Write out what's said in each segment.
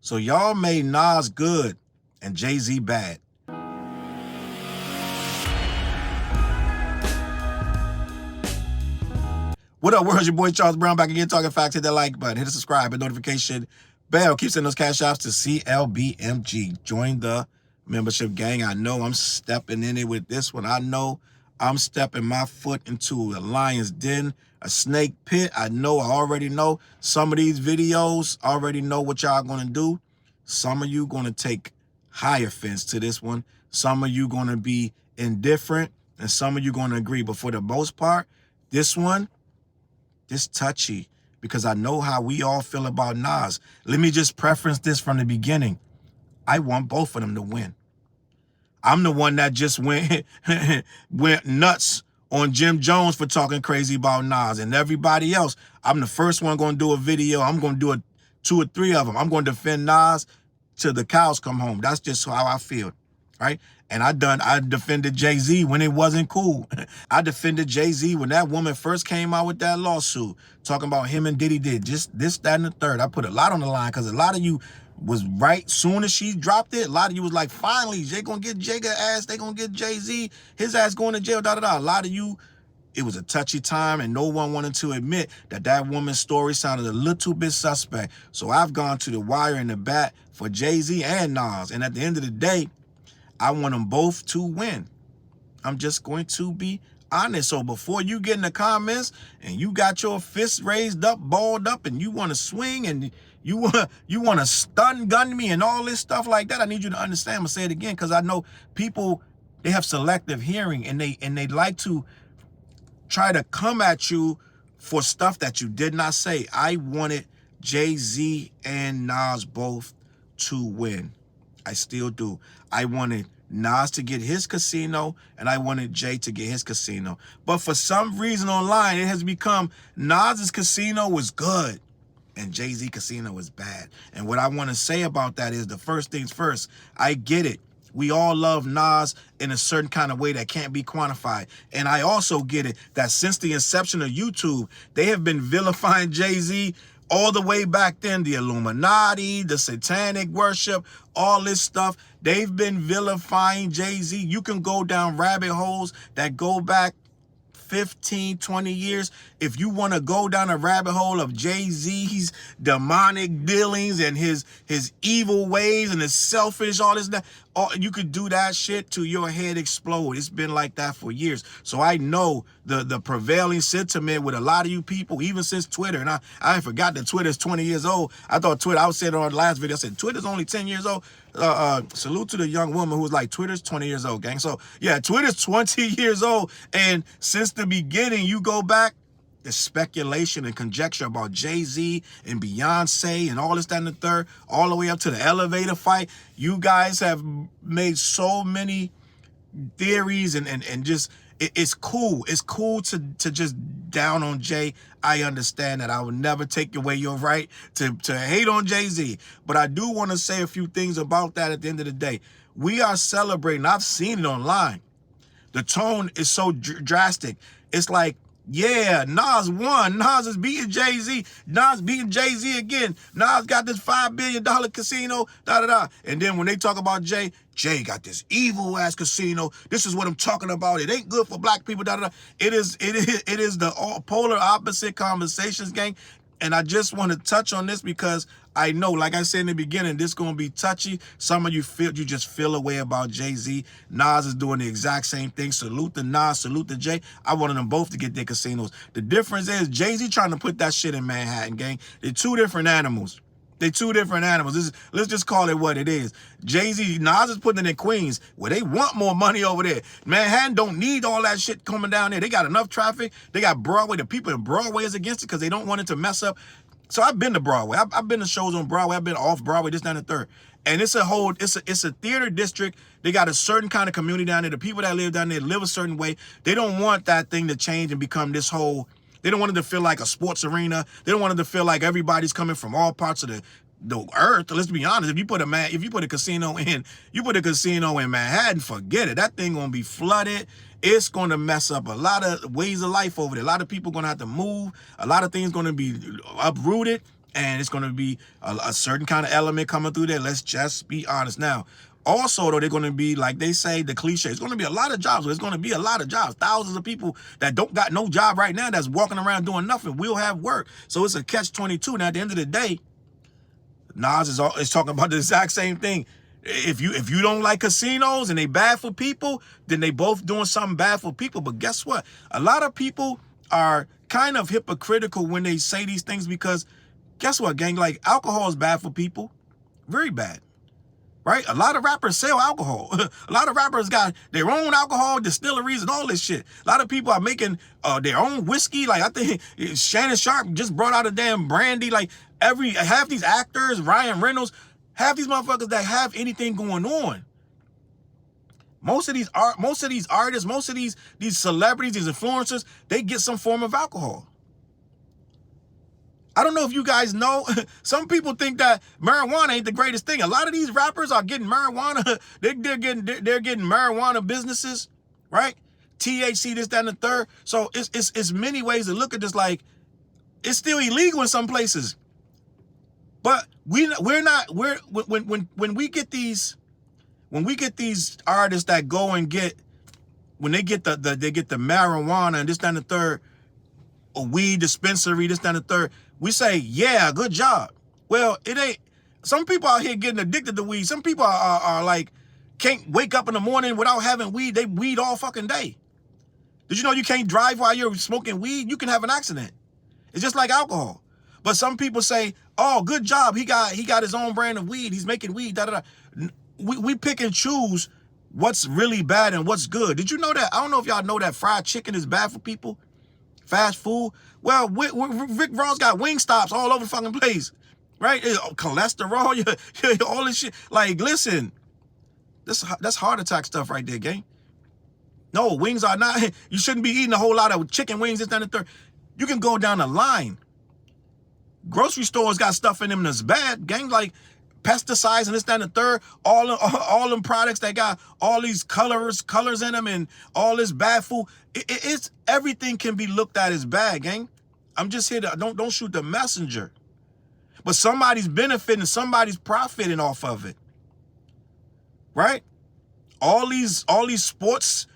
So y'all made Nas good and Jay-Z bad. What up, world? Your boy Challz Brown back again, talking facts. Hit that like button, hit the subscribe and notification bell. Keep sending those cash apps to CLBMG. Join the membership gang. I know I'm stepping in it with this one. I know I'm stepping my foot into a lion's den, a snake pit. I already know some of these videos, already know what y'all gonna do. Some of you gonna take high offense to this one. Some of you gonna be indifferent, and some of you gonna agree. But for the most part, this one, this touchy, because I know how we all feel about Nas. Let me just preference this from the beginning. I want both of them to win. I'm the one that just went nuts on Jim Jones for talking crazy about Nas, and everybody else. I'm the first one going to do a video. I'm going to do 2 or 3 of them. I'm going to defend Nas till the cows come home. That's just how I feel, right? And I defended Jay-Z when it wasn't cool. I defended Jay-Z when that woman first came out with that lawsuit, talking about him and Diddy did just this, that, and the third. I put a lot on the line because a lot of you was right soon as she dropped it. A lot of you was like, finally, Jay gonna get Jigga ass. They gonna get Jay-Z, his ass going to jail, da-da-da. A lot of you, it was a touchy time, and no one wanted to admit that that woman's story sounded a little bit suspect. So I've gone to the wire and the bat for Jay-Z and Nas. And at the end of the day, I want them both to win. I'm just going to be honest. So before you get in the comments and you got your fists raised up, balled up, and you want to swing and you want to stun gun me and all this stuff like that, I need you to understand. I'm gonna say it again because I know people, they have selective hearing, and they like to try to come at you for stuff that you did not say. I wanted Jay-Z and Nas both to win. I still do. I wanted Nas to get his casino, and I wanted Jay to get his casino. But for some reason online, it has become Nas's casino was good and Jay-Z casino was bad. And what I want to say about that is, the first things first, I get it. We all love Nas in a certain kind of way that can't be quantified. And I also get it that since the inception of YouTube, they have been vilifying Jay-Z all the way back then. The Illuminati, the satanic worship, all this stuff. They've been vilifying Jay-Z. You can go down rabbit holes that go back 15, 20 years. If you want to go down a rabbit hole of Jay-Z's demonic dealings and his evil ways and his selfish, all this, that, you could do that shit till your head explode. It's been like that for years. So I know the prevailing sentiment with a lot of you people, even since Twitter, and I forgot that Twitter's 20 years old. I thought Twitter, I was saying on the last video, I said Twitter's only 10 years old. Salute to the young woman who was like, Twitter's 20 years old, gang. So yeah, Twitter's 20 years old. And since the beginning, you go back, the speculation and conjecture about Jay-Z and Beyonce and all this, that, and the third, all the way up to the elevator fight. You guys have made so many theories and just, it's cool. It's cool to just down on Jay. I understand that. I would never take away your right to hate on Jay-Z. But I do want to say a few things about that at the end of the day. We are celebrating. I've seen it online. The tone is so drastic. It's like, yeah, Nas won. Nas is beating Jay-Z. Nas beating Jay-Z again. Nas got this $5 billion casino, da-da-da. And then when they talk about Jay, Jay got this evil-ass casino. This is what I'm talking about. It ain't good for black people, da-da-da. It is the polar opposite conversations, gang. And I just want to touch on this because I know, like I said in the beginning, this is going to be touchy. Some of you just feel a way about Jay-Z. Nas is doing the exact same thing. Salute to Nas, salute to Jay. I wanted them both to get their casinos. The difference is Jay-Z trying to put that shit in Manhattan, gang. They're two different animals. They're two different animals. Let's just call it what it is. Jay-Z, Nas is putting it in Queens where they want more money over there. Manhattan don't need all that shit coming down there. They got enough traffic. They got Broadway. The people in Broadway is against it because they don't want it to mess up. So I've been to Broadway. I've been to shows on Broadway. I've been off Broadway, this, that, and the third. And it's a theater district. They got a certain kind of community down there. The people that live down there live a certain way. They don't want that thing to change and become this whole. They don't want it to feel like a sports arena. They don't want it to feel like everybody's coming from all parts of the earth. Let's be honest. If you put a casino in Manhattan, forget it. That thing gonna be flooded. It's gonna mess up a lot of ways of life over there. A lot of people gonna have to move. A lot of things gonna be uprooted. And it's going to be a certain kind of element coming through there. Let's just be honest. Now, also, though, they're going to be, like they say, the cliche, it's going to be a lot of jobs. There's going to be a lot of jobs. Thousands of people that don't got no job right now that's walking around doing nothing will have work. So it's a catch-22. Now, at the end of the day, Nas is talking about the exact same thing. If you don't like casinos and they bad for people, then they both doing something bad for people. But guess what? A lot of people are kind of hypocritical when they say these things because guess what, gang? Like, alcohol is bad for people. Very bad. Right? A lot of rappers sell alcohol. A lot of rappers got their own alcohol, distilleries, and all this shit. A lot of people are making their own whiskey. Like, I think Shannon Sharp just brought out a damn brandy. Like, half these actors, Ryan Reynolds, half these motherfuckers that have anything going on. Most of these artists, most of these celebrities, these influencers, they get some form of alcohol. I don't know if you guys know, some people think that marijuana ain't the greatest thing. A lot of these rappers are getting marijuana. They're getting marijuana businesses, right? THC, this, that, and the third. So it's many ways to look at this. Like, it's still illegal in some places. But when we get these artists that go and get they get the marijuana and this, that, and the third, a weed dispensary, this, that, and the third, we say, yeah, good job. Well, it ain't. Some people out here getting addicted to weed. Some people are like, can't wake up in the morning without having weed. They weed all fucking day. Did you know you can't drive while you're smoking weed? You can have an accident. It's just like alcohol. But some people say, oh, good job. He got his own brand of weed. He's making weed, da, da, da. We pick and choose what's really bad and what's good. Did you know that? I don't know if y'all know that fried chicken is bad for people. Fast food. Well, Rick Ross got wing stops all over the fucking place, right? Cholesterol, all this shit. Like, listen, that's heart attack stuff right there, gang. No, wings are not. You shouldn't be eating a whole lot of chicken wings, this, that, and the third. You can go down the line. Grocery stores got stuff in them that's bad, gang, like pesticides and this, that, and the third. All them products that got all these colors in them and all this bad food. It's everything can be looked at as bad, gang. I'm just here to don't shoot the messenger. But somebody's benefiting, somebody's profiting off of it. Right? All these sports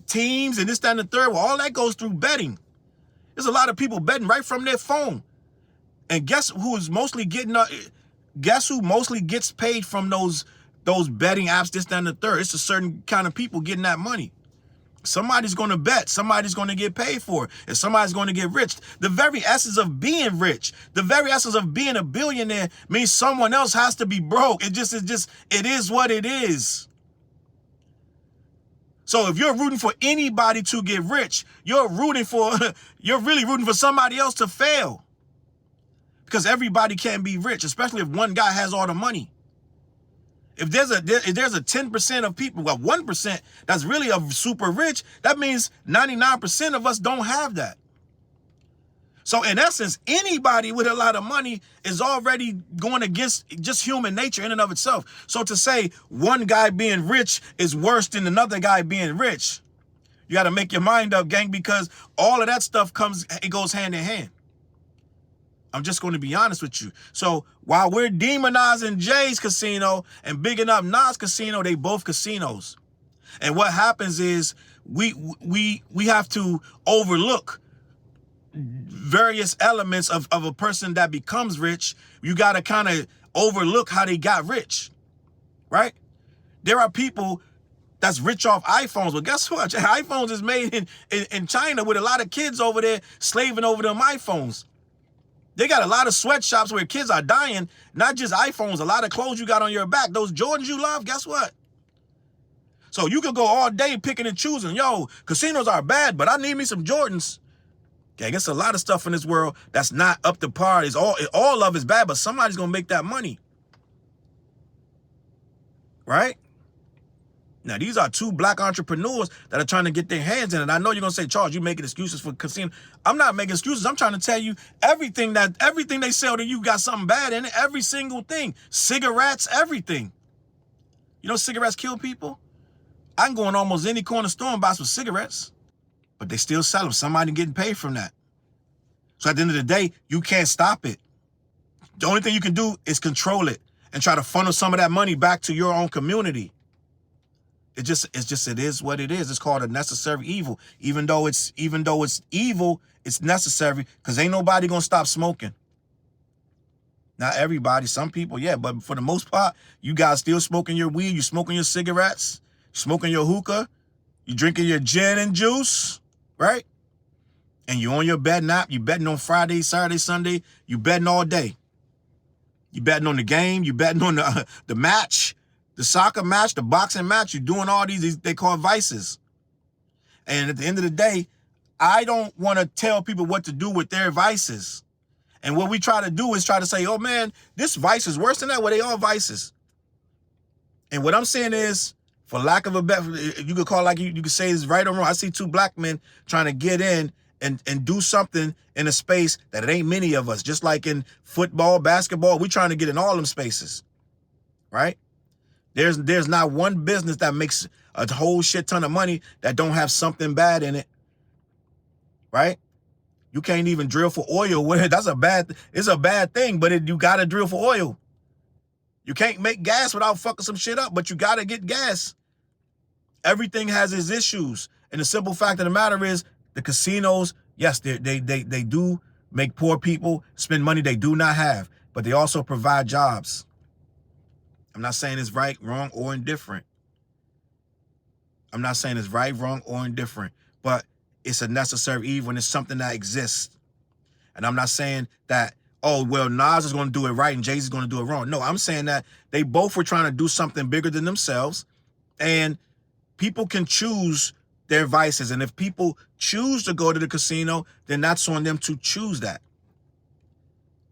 teams and this, that, and the third, well, all that goes through betting. There's a lot of people betting right from their phone. And guess who mostly gets paid from those betting apps, this, that, and the third? It's a certain kind of people getting that money. Somebody's going to bet. Somebody's going to get paid for it. And somebody's going to get rich. The very essence of being rich, the very essence of being a billionaire means someone else has to be broke. It is what it is. So if you're rooting for anybody to get rich, you're really rooting for somebody else to fail. Because everybody can't be rich, especially if one guy has all the money. If there's a 10% of people, well, 1% that's really super rich, that means 99% of us don't have that. So in essence, anybody with a lot of money is already going against just human nature in and of itself. So to say one guy being rich is worse than another guy being rich, you got to make your mind up, gang, because all of that stuff it goes hand in hand. I'm just going to be honest with you. So while we're demonizing Jay's casino and bigging up Nas casino, they both casinos. And what happens is we have to overlook various elements of a person that becomes rich. You got to kind of overlook how they got rich, right? There are people that's rich off iPhones. Well, guess what? iPhones is made in China with a lot of kids over there slaving over them iPhones. They got a lot of sweatshops where kids are dying, not just iPhones, a lot of clothes you got on your back. Those Jordans you love, guess what? So you could go all day picking and choosing. Yo, casinos are bad, but I need me some Jordans. Okay, I guess a lot of stuff in this world that's not up to par. All of it's bad, but somebody's going to make that money. Right? Now, these are two black entrepreneurs that are trying to get their hands in it. I know you're going to say, Charles, you're making excuses for casino. I'm not making excuses. I'm trying to tell you everything they sell to you got something bad in it. Every single thing. Cigarettes, everything. You know cigarettes kill people? I can go in almost any corner store and buy some cigarettes. But they still sell them. Somebody getting paid from that. So at the end of the day, you can't stop it. The only thing you can do is control it and try to funnel some of that money back to your own community. It is what it is. It's called a necessary evil. Even though it's evil, it's necessary because ain't nobody gonna stop smoking. Not everybody, some people, yeah, but for the most part, you guys still smoking your weed, you smoking your cigarettes, smoking your hookah, you drinking your gin and juice, right? And you on your betting app, you betting on Friday, Saturday, Sunday, you betting all day. You betting on the game, you betting on the match, the soccer match, the boxing match, you doing all these they call vices. And at the end of the day, I don't want to tell people what to do with their vices. And what we try to do is try to say, oh man, this vice is worse than that. Well, they all vices. And what I'm saying is, for lack of a better, you could call like you could say is right or wrong. I see two black men trying to get in and do something in a space that it ain't many of us. Just like in football, basketball, we trying to get in all them spaces, right? There's not one business that makes a whole shit ton of money that don't have something bad in it, right? You can't even drill for oil. It's a bad thing, but you gotta drill for oil. You can't make gas without fucking some shit up, but you gotta get gas. Everything has its issues. And the simple fact of the matter is the casinos, yes, they do make poor people spend money they do not have, but they also provide jobs. I'm not saying it's right, wrong, or indifferent. I'm not saying it's right, wrong, or indifferent, but it's a necessary evil and it's something that exists. And I'm not saying that, oh, well, Nas is going to do it right and Jay-Z is going to do it wrong. No, I'm saying that they both were trying to do something bigger than themselves, and people can choose their vices. And if people choose to go to the casino, then that's on them to choose that.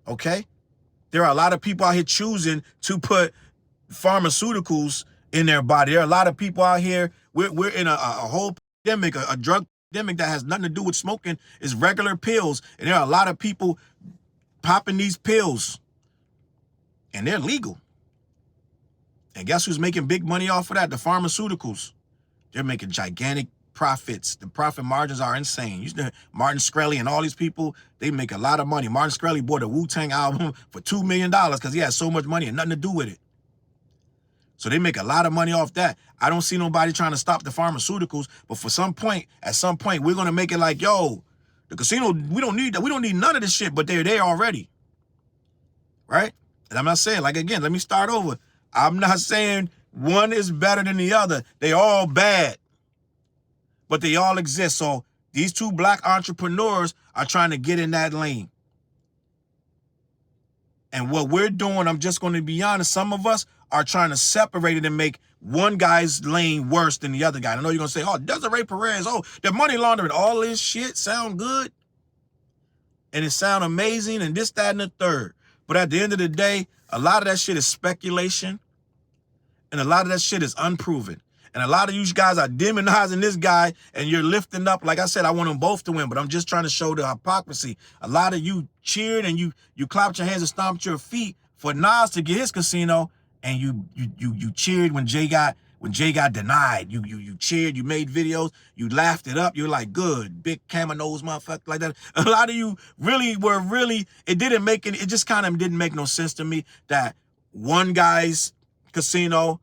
Okay? There are a lot of people out here choosing to put pharmaceuticals in their body. There are a lot of people out here, we're in a whole pandemic, a drug pandemic that has nothing to do with smoking. Is regular pills. And there are a lot of people popping these pills, and they're legal. And guess who's making big money off of that? The pharmaceuticals. They're making gigantic profits. The profit margins are insane. You know, Martin Shkreli and all these people, they make a lot of money. Martin Shkreli bought a Wu-Tang album for $2 million because he had so much money and nothing to do with it. So they make a lot of money off that. I don't see nobody trying to stop the pharmaceuticals, but at some point, we're going to make it like, yo, the casino, we don't need that. We don't need none of this shit, but they're there already. Right? And I'm not saying, like, again, let me start over. I'm not saying one is better than the other. They all bad, but they all exist. So these two black entrepreneurs are trying to get in that lane. And what we're doing, I'm just going to be honest, some of us are trying to separate it and make one guy's lane worse than the other guy. I know you're going to say, oh, Desiree Perez, oh, they're money laundering. All this shit sound good. And it sound amazing and this, that, and the third. But at the end of the day, a lot of that shit is speculation. And a lot of that shit is unproven. And a lot of you guys are demonizing this guy and you're lifting up. Like I said, I want them both to win, but I'm just trying to show the hypocrisy. A lot of you cheered and you clapped your hands and stomped your feet for Nas to get his casino, and you cheered when Jay got denied. You cheered, you made videos, you laughed it up. You're like, good, big camera nose motherfucker, like that. A lot of you it just kind of didn't make no sense to me that one guy's casino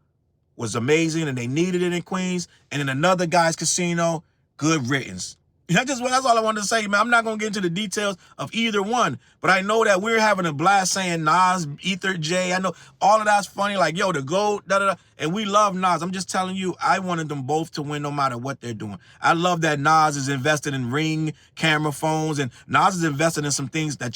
was amazing and they needed it in Queens, and in another guy's casino, good riddance. That's all I wanted to say, man. I'm not going to get into the details of either one, but I know that we're having a blast saying Nas, Ether, Jay. I know all of that's funny, like, yo, the GOAT, da-da-da, and we love Nas. I'm just telling you, I wanted them both to win no matter what they're doing. I love that Nas is invested in Ring camera phones, and Nas is invested in some things that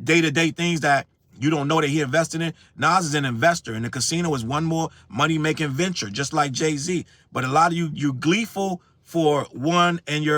day-to-day things that you don't know that he invested in. Nas is an investor, and the casino is one more money-making venture, just like Jay-Z. But a lot of you gleeful for one, and you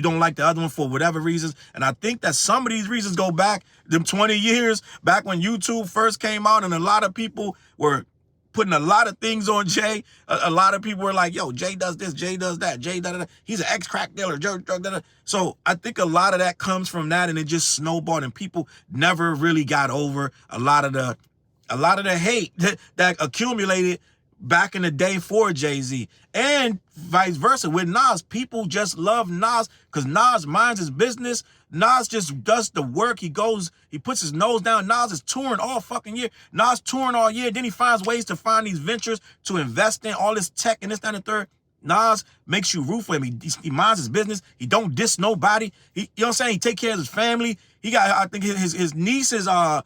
don't like the other one for whatever reasons. And I think that some of these reasons go back them 20 years, back when YouTube first came out, and a lot of people were putting a lot of things on Jay. A lot of people were like, yo, Jay does this, Jay does that, Jay da-da-da. He's an ex-crack dealer, drug da-da. So I think a lot of that comes from that, and it just snowballed, and people never really got over a lot of the hate that accumulated back in the day for Jay-Z, and vice versa with Nas. People just love Nas because Nas minds his business. Nas just does the work. He puts his nose down. Nas is touring all fucking year. Nas touring all year. Then he finds ways to find these ventures to invest in, all this tech and this, that, and the third. Nas makes you root for him. He minds his business. He don't diss nobody. You know what I'm saying? He take care of his family. He got, I think his niece is the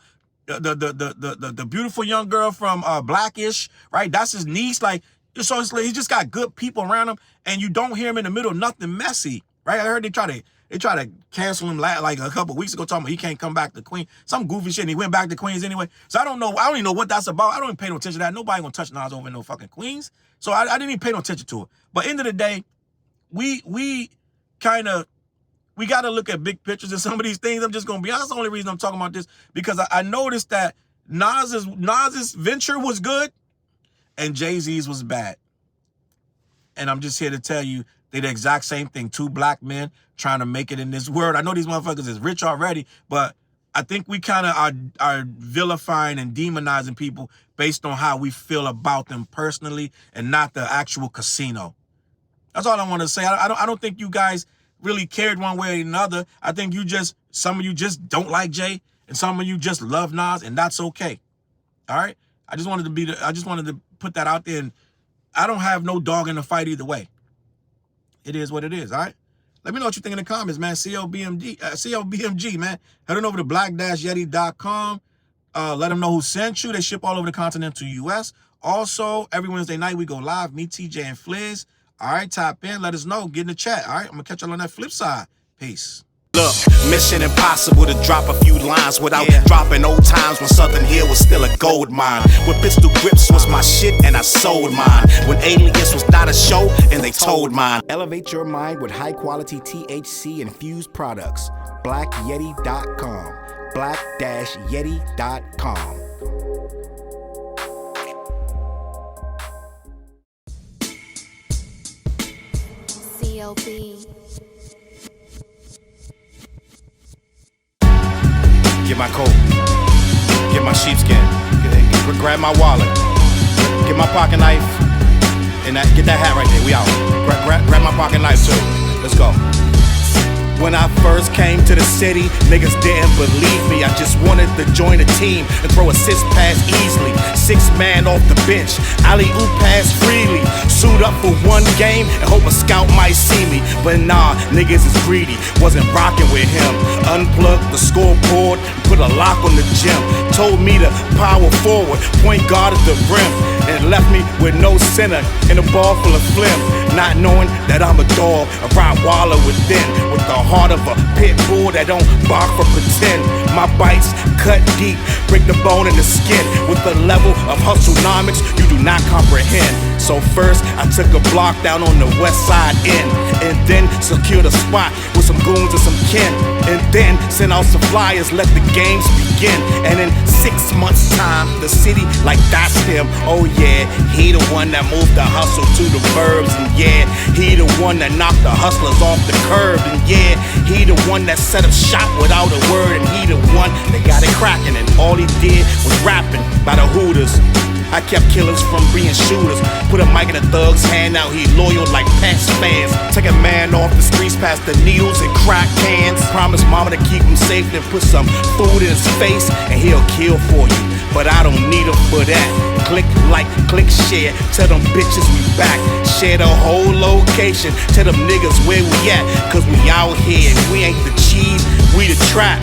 beautiful young girl from Blackish, right? That's his niece. Like, so it's like he just got good people around him, and you don't hear him in the middle of nothing messy, right? I heard they try to cancel him like a couple weeks ago, talking about he can't come back to Queens. Some goofy shit, and he went back to Queens anyway. So I don't even know what that's about. I don't even pay no attention to that. Nobody gonna touch Nas over in no fucking Queens. So I didn't even pay no attention to it. But end of the day, we got to look at big pictures and some of these things. I'm just going to be honest. The only reason I'm talking about this, because I noticed that Nas's venture was good and Jay-Z's was bad. And I'm just here to tell you, they're the exact same thing. Two black men trying to make it in this world. I know these motherfuckers is rich already, but I think we kind of are vilifying and demonizing people based on how we feel about them personally and not the actual casino. That's all I want to say. I don't think you guys really cared one way or another. I think some of you just don't like Jay, and some of you just love Nas, and that's okay. All right? I just wanted to put that out there, and I don't have no dog in the fight either way. It is what it is, all right? Let me know what you think in the comments, man. CLBMG, man. Head on over to black-yeti.com. Let them know who sent you. They ship all over the continental U.S. Also, every Wednesday night we go live. Me, TJ, and Fliz. All right, tap in. Let us know. Get in the chat. All right, I'm going to catch y'all on that flip side. Peace. Look, mission impossible to drop a few lines without dropping old times when Southern Hill was still a gold mine. When pistol grips was my shit and I sold mine. When Alias was not a show and they told mine. Elevate your mind with high quality THC infused products. BlackYeti.com. Black-Yeti.com. CLB. Get my coat, get my sheepskin, grab my wallet, get my pocket knife, and get that hat right there. We out. Grab my pocket knife too. Let's go. When I first came to the city, niggas didn't believe me. I just wanted to join a team and throw assist pass easily. 6 man off the bench, alley-oop pass freely. Suit up for one game and hope a scout might see me. But nah, niggas is greedy, wasn't rocking with him. Unplugged the scoreboard, put a lock on the gym. Told me to power forward, point guard at the rim. And left me with no center and a ball full of phlegm. Not knowing that I'm a dog, a Rottweiler within. With the heart of a pit bull that don't bark for pretend. My bites cut deep, break the bone and the skin. With the level of hustlenomics you do not comprehend. So first I took a block down on the west side end, and then secured a spot with some goons and some kin. And then sent out some flyers, let the games begin. And in 6 months time, the city like that's him. Oh yeah, he the one that moved the hustle to the burbs. And yeah, he the one that knocked the hustlers off the curb. And yeah, he the one that set up shop without a word. And he the one that got it cracking, and all he did was rapping by the Hooters. I kept killers from being shooters. Put a mic in a thug's hand, now he loyal like past fans. Take a man off the streets past the needles and crack cans. Promise mama to keep him safe, then put some food in his face, and he'll kill for you. But I don't need him for that. Click like, click share, tell them bitches we back. Share the whole location, tell them niggas where we at. Cause we out here and we ain't the cheese, we the trap.